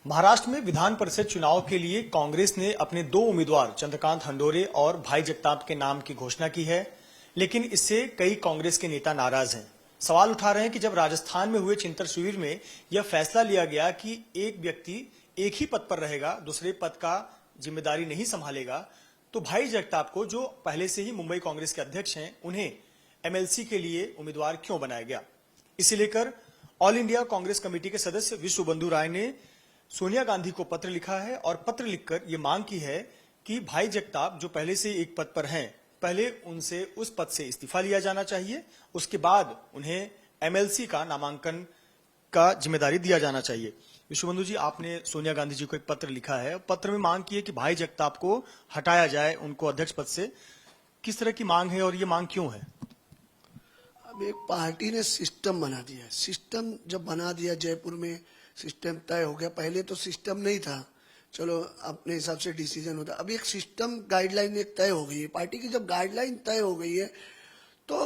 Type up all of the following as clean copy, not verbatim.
महाराष्ट्र में विधान परिषद चुनाव के लिए कांग्रेस ने अपने दो उम्मीदवार चंद्रकांत हंडोरे और भाई जगताप के नाम की घोषणा की है, लेकिन इससे कई कांग्रेस के नेता नाराज हैं। सवाल उठा रहे हैं कि जब राजस्थान में हुए चिंतन शिविर में यह फैसला लिया गया कि एक व्यक्ति एक ही पद पर रहेगा, दूसरे पद का जिम्मेदारी नहीं संभालेगा, तो भाई जगताप को, जो पहले से ही मुंबई कांग्रेस के अध्यक्ष हैं, उन्हें एमएलसी के लिए उम्मीदवार क्यों बनाया गया। इसे लेकर ऑल इंडिया कांग्रेस कमेटी के सदस्य विश्व बंधु राय ने सोनिया गांधी को पत्र लिखा है और पत्र लिखकर ये मांग की है कि भाई जगताप, जो पहले से एक पद पर हैं, पहले उनसे उस पद से इस्तीफा लिया जाना चाहिए, उसके बाद उन्हें एमएलसी का नामांकन का जिम्मेदारी दिया जाना चाहिए। विश्वबंधु जी, आपने सोनिया गांधी जी को एक पत्र लिखा है, पत्र में मांग की है कि भाई जगताप को हटाया जाए उनको अध्यक्ष पद से। किस तरह की मांग है और ये मांग क्यों है? अब एक पार्टी ने सिस्टम बना दिया। सिस्टम जब बना दिया, जयपुर में सिस्टम तय हो गया। पहले तो सिस्टम नहीं था, चलो अपने हिसाब से डिसीजन होता। अब एक सिस्टम गाइडलाइन एक तय हो गई है। पार्टी की जब गाइडलाइन तय हो गई है तो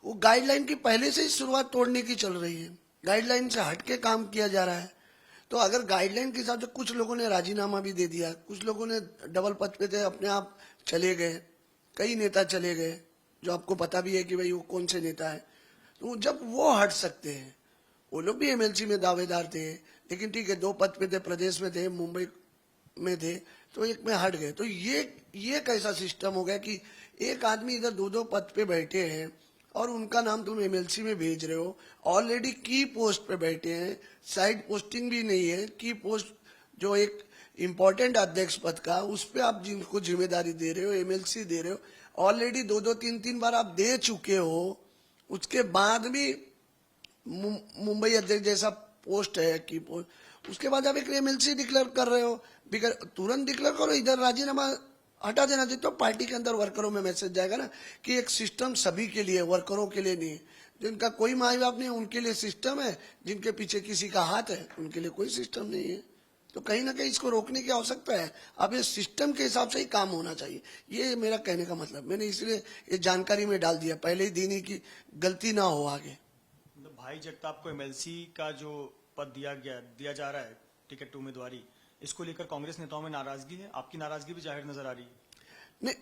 वो गाइडलाइन की पहले से ही शुरुआत तोड़ने की चल रही है। गाइडलाइन से हटके काम किया जा रहा है। तो अगर गाइडलाइन के हिसाब से कुछ लोगों ने राजीनामा भी दे दिया, कुछ लोगों ने डबल पद पे थे अपने आप चले गए, कई नेता चले गए, जो आपको पता भी है कि भाई वो कौन से नेता है। तो जब वो हट सकते हैं, वो लोग भी एमएलसी में दावेदार थे, लेकिन ठीक है, दो पद पे थे, प्रदेश में थे, मुंबई में थे, तो एक में हट गए। तो ये कैसा सिस्टम हो गया कि एक आदमी इधर दो दो पद पे बैठे हैं और उनका नाम तुम एमएलसी में भेज रहे हो। ऑलरेडी की पोस्ट पे बैठे हैं, साइड पोस्टिंग भी नहीं है, की पोस्ट जो एक इम्पोर्टेंट अध्यक्ष पद का, उस पे आप जिनको जिम्मेदारी दे रहे हो, एमएलसी दे रहे हो, ऑलरेडी दो दो तीन तीन बार आप दे चुके हो। उसके बाद भी मुंबई अध्यक्ष जैसा पोस्ट है की पोस्ट, उसके बाद आप एक एमएलसी डिक्लेयर कर रहे हो। तुरंत डिक्लेयर करो, इधर राजीनामा हटा देना चाहिए। तो पार्टी के अंदर वर्करों में मैसेज जाएगा ना कि एक सिस्टम सभी के लिए, वर्करों के लिए नहीं। जिनका कोई माई बाप नहीं, उनके लिए सिस्टम है, जिनके पीछे किसी का हाथ है, उनके लिए कोई सिस्टम नहीं है। तो कहीं ना कहीं इसको रोकने की आवश्यकता है। अब ये सिस्टम के हिसाब से ही काम होना चाहिए, ये मेरा कहने का मतलब। मैंने इसलिए ये जानकारी में डाल दिया, पहले ही दिन ही की गलती ना हो आगे। भाई जगताप को एमएलसी का जो पद दिया जा रहा है, टिकट उम्मीदवारी, इसको लेकर कांग्रेस नेताओं में नाराजगी है। आपकी नाराजगी भी जाहिर नजर आ रही है। नहीं,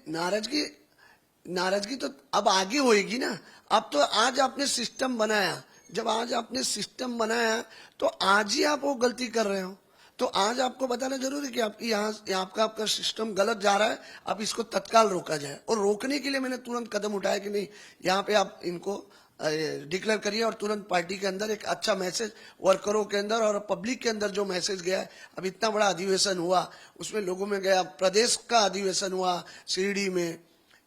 नाराजगी तो अब आगे होएगी ना। अब तो आज आपने सिस्टम बनाया, जब आज आपने सिस्टम बनाया तो आज ही आप वो गलती कर रहे हो। तो आज आपको बताना जरूरी है कि आपकी यहाँ आपका सिस्टम गलत जा रहा है, अब इसको तत्काल रोका जाए। और रोकने के लिए मैंने तुरंत कदम उठाया कि नहीं, यहाँ पे आप इनको डिक्लेयर करिए। और तुरंत पार्टी के अंदर एक अच्छा मैसेज वर्करों के अंदर और पब्लिक के अंदर जो मैसेज गया है। अब इतना बड़ा अधिवेशन हुआ, उसमें लोगों में गया, प्रदेश का अधिवेशन हुआ शिरडी में,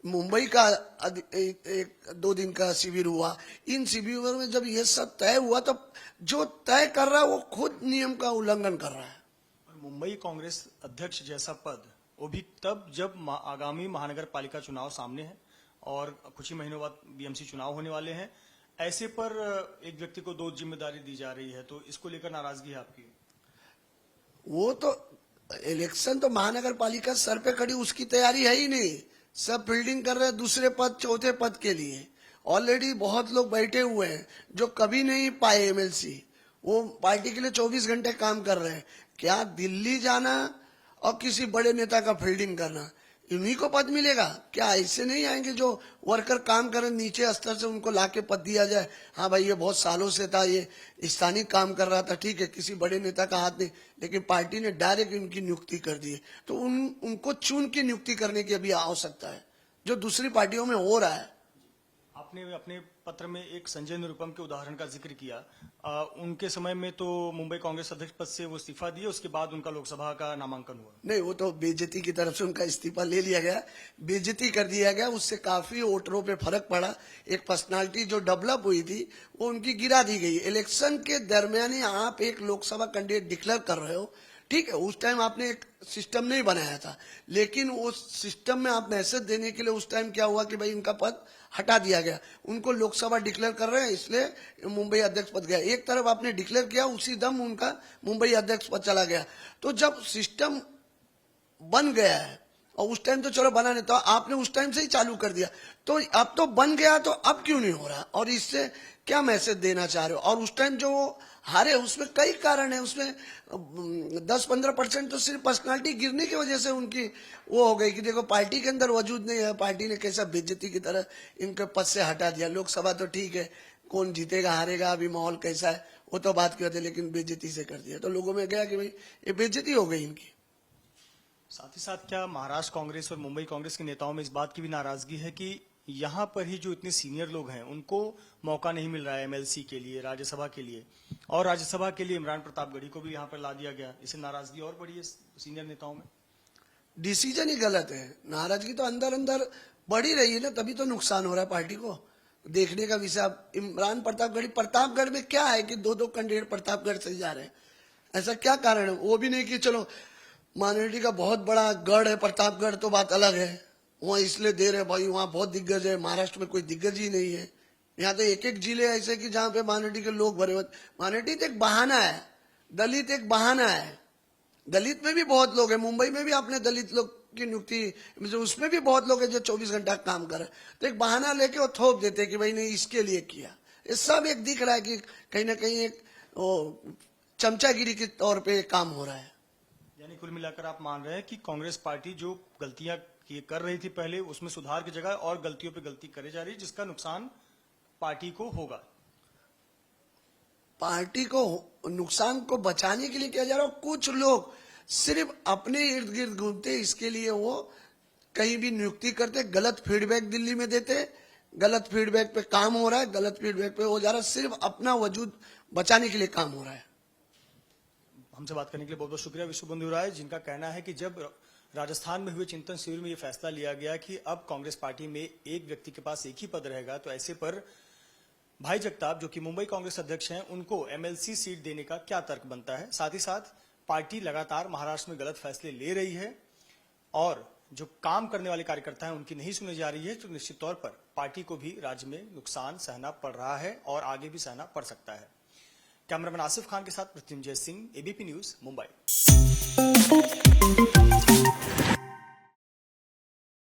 मुंबई का एक दो दिन का शिविर हुआ। इन शिविरों में जब ये सब तय हुआ तो जो तय कर रहा है वो खुद नियम का उल्लंघन कर रहा है। मुंबई कांग्रेस अध्यक्ष जैसा पद, वो भी तब जब आगामी महानगर पालिका चुनाव सामने है और कुछ ही महीनों बाद बीएमसी चुनाव होने वाले हैं। ऐसे पर एक व्यक्ति को दो जिम्मेदारी दी जा रही है, तो इसको लेकर नाराजगी है आपकी? वो तो इलेक्शन तो महानगर पालिका सर पे खड़ी, उसकी तैयारी है ही नहीं। सब फील्डिंग कर रहे हैं दूसरे पद, चौथे पद के लिए। ऑलरेडी बहुत लोग बैठे हुए हैं जो कभी नहीं पाए एमएलसी, वो पार्टी के लिए 24 घंटे काम कर रहे हैं। क्या दिल्ली जाना और किसी बड़े नेता का फील्डिंग करना, इन्हीं को पद मिलेगा? क्या ऐसे नहीं आएंगे जो वर्कर काम करें नीचे स्तर से, उनको लाके पद दिया जाए? हाँ भाई, ये बहुत सालों से था, ये स्थानीय काम कर रहा था, ठीक है, किसी बड़े नेता का हाथ नहीं, लेकिन पार्टी ने डायरेक्ट उनकी नियुक्ति कर दी है। तो उनको चुन के नियुक्ति करने की अभी आवश्यकता है, जो दूसरी पार्टियों में हो रहा है। आपने अपने पत्र में एक संजय निरुपम के उदाहरण का जिक्र किया। उनके समय में तो मुंबई कांग्रेस अध्यक्ष पद से वो इस्तीफा दिए, उसके बाद उनका लोकसभा का नामांकन हुआ। नहीं, वो तो बेइज्जती की तरफ से उनका इस्तीफा ले लिया गया, बेइज्जती कर दिया गया, उससे काफी वोटरों पे फर्क पड़ा। एक पर्सनालिटी जो डेवलप हुई थी वो उनकी गिरा दी गई। इलेक्शन के दरमियान ही आप एक लोकसभा कैंडिडेट डिक्लेयर कर रहे हो, ठीक है, उस टाइम आपने एक सिस्टम नहीं बनाया था, लेकिन उस सिस्टम में आप मैसेज देने के लिए उस टाइम क्या हुआ कि भाई इनका पद हटा दिया गया। उनको लोकसभा डिक्लेयर कर रहे हैं, इसलिए मुंबई अध्यक्ष पद गया। एक तरफ आपने डिक्लेयर किया, उसी दम उनका मुंबई अध्यक्ष पद चला गया। तो जब सिस्टम बन गया है, और उस टाइम तो चलो बना नहीं, तो आपने उस टाइम से ही चालू कर दिया, तो अब तो बन गया, तो अब क्यों नहीं हो रहा? और इससे क्या मैसेज देना चाह रहे हो? और उस टाइम जो वो हारे उसमें कई कारण है, उसमें 10-15% तो सिर्फ पर्सनालिटी गिरने की वजह से उनकी वो हो गई कि देखो पार्टी के अंदर वजूद नहीं है, पार्टी ने कैसा बेइज्जती की तरह इनके पद से हटा दिया। लोकसभा तो ठीक है, कौन जीतेगा हारेगा अभी माहौल कैसा है वो तो बात की बात है, लेकिन बेइज्जती से कर दिया तो लोगों में गया कि भाई ये बेइज्जती हो गई इनकी। साथ ही साथ क्या महाराष्ट्र कांग्रेस और मुंबई कांग्रेस के नेताओं में इस बात की भी नाराजगी है कि यहां पर ही जो इतने सीनियर लोग हैं उनको मौका नहीं मिल रहा है एमएलसी के लिए, राज्यसभा के लिए, और राज्यसभा के लिए इमरान प्रतापगढ़ी को भी यहां पर ला दिया गया, इससे नाराजगी और बढ़ी है सीनियर नेताओं में। डिसीजन ही गलत है, नाराजगी तो अंदर अंदर बढ़ी रही है ना, तभी तो नुकसान हो रहा है पार्टी को। देखने का विषय अब इमरान प्रतापगढ़ में क्या है कि दो कैंडिडेट प्रतापगढ़ से जा रहे हैं, ऐसा क्या कारण है? वो भी नहीं कि चलो माइनॉरिटी का बहुत बड़ा गढ़ है प्रतापगढ़ तो बात अलग है, वहाँ इसलिए दे रहे भाई वहाँ बहुत दिग्गज है, महाराष्ट्र में कोई दिग्गज ही नहीं है। यहाँ तो एक एक जिले ऐसे कि जहाँ पे माइनॉरिटी के लोग भरे हुए। माइनॉरिटी तो एक बहाना है, दलित एक बहाना है, दलित में भी बहुत लोग हैं, मुंबई में भी आपने दलित लोग की नियुक्ति उसमें भी बहुत लोग हैं जो 24 घंटा काम कर रहे हैं, तो एक बहाना लेके वो थोप देते हैं कि भाई नहीं इसके लिए किया। ये सब एक दिख रहा है कि कहीं ना कहीं एक चमचागिरी के तौर पे काम हो रहा है। यानी कुल मिलाकर आप मान रहे हैं कि कांग्रेस पार्टी जो गलतियां कर रही थी पहले उसमें सुधार की जगह और गलतियों पे गलती करे जा रही है, जिसका नुकसान पार्टी को होगा। पार्टी को नुकसान को बचाने के लिए किया जा रहा है। कुछ लोग सिर्फ अपने इर्द गिर्द घूमते, इसके लिए वो कहीं भी नियुक्ति करते, गलत फीडबैक दिल्ली में देते, गलत फीडबैक पे काम हो रहा है, गलत फीडबैक पे हो जा रहा है, सिर्फ अपना वजूद बचाने के लिए काम हो रहा है। हमसे बात करने के लिए बहुत बहुत शुक्रिया विश्वबंधु राय, जिनका कहना है कि जब राजस्थान में हुए चिंतन शिविर में यह फैसला लिया गया कि अब कांग्रेस पार्टी में एक व्यक्ति के पास एक ही पद रहेगा, तो ऐसे पर भाई जगताप जो कि मुंबई कांग्रेस अध्यक्ष हैं उनको एमएलसी सीट देने का क्या तर्क बनता है। साथ ही साथ पार्टी लगातार महाराष्ट्र में गलत फैसले ले रही है और जो काम करने वाले कार्यकर्ता हैं उनकी नहीं सुनी जा रही है, तो निश्चित तौर पर पार्टी को भी राज्य में नुकसान सहना पड़ रहा है और आगे भी सहना पड़ सकता है। कैमरामैन आसिफ खान के साथ मृत्युंजय सिंह, एबीपी न्यूज, मुंबई।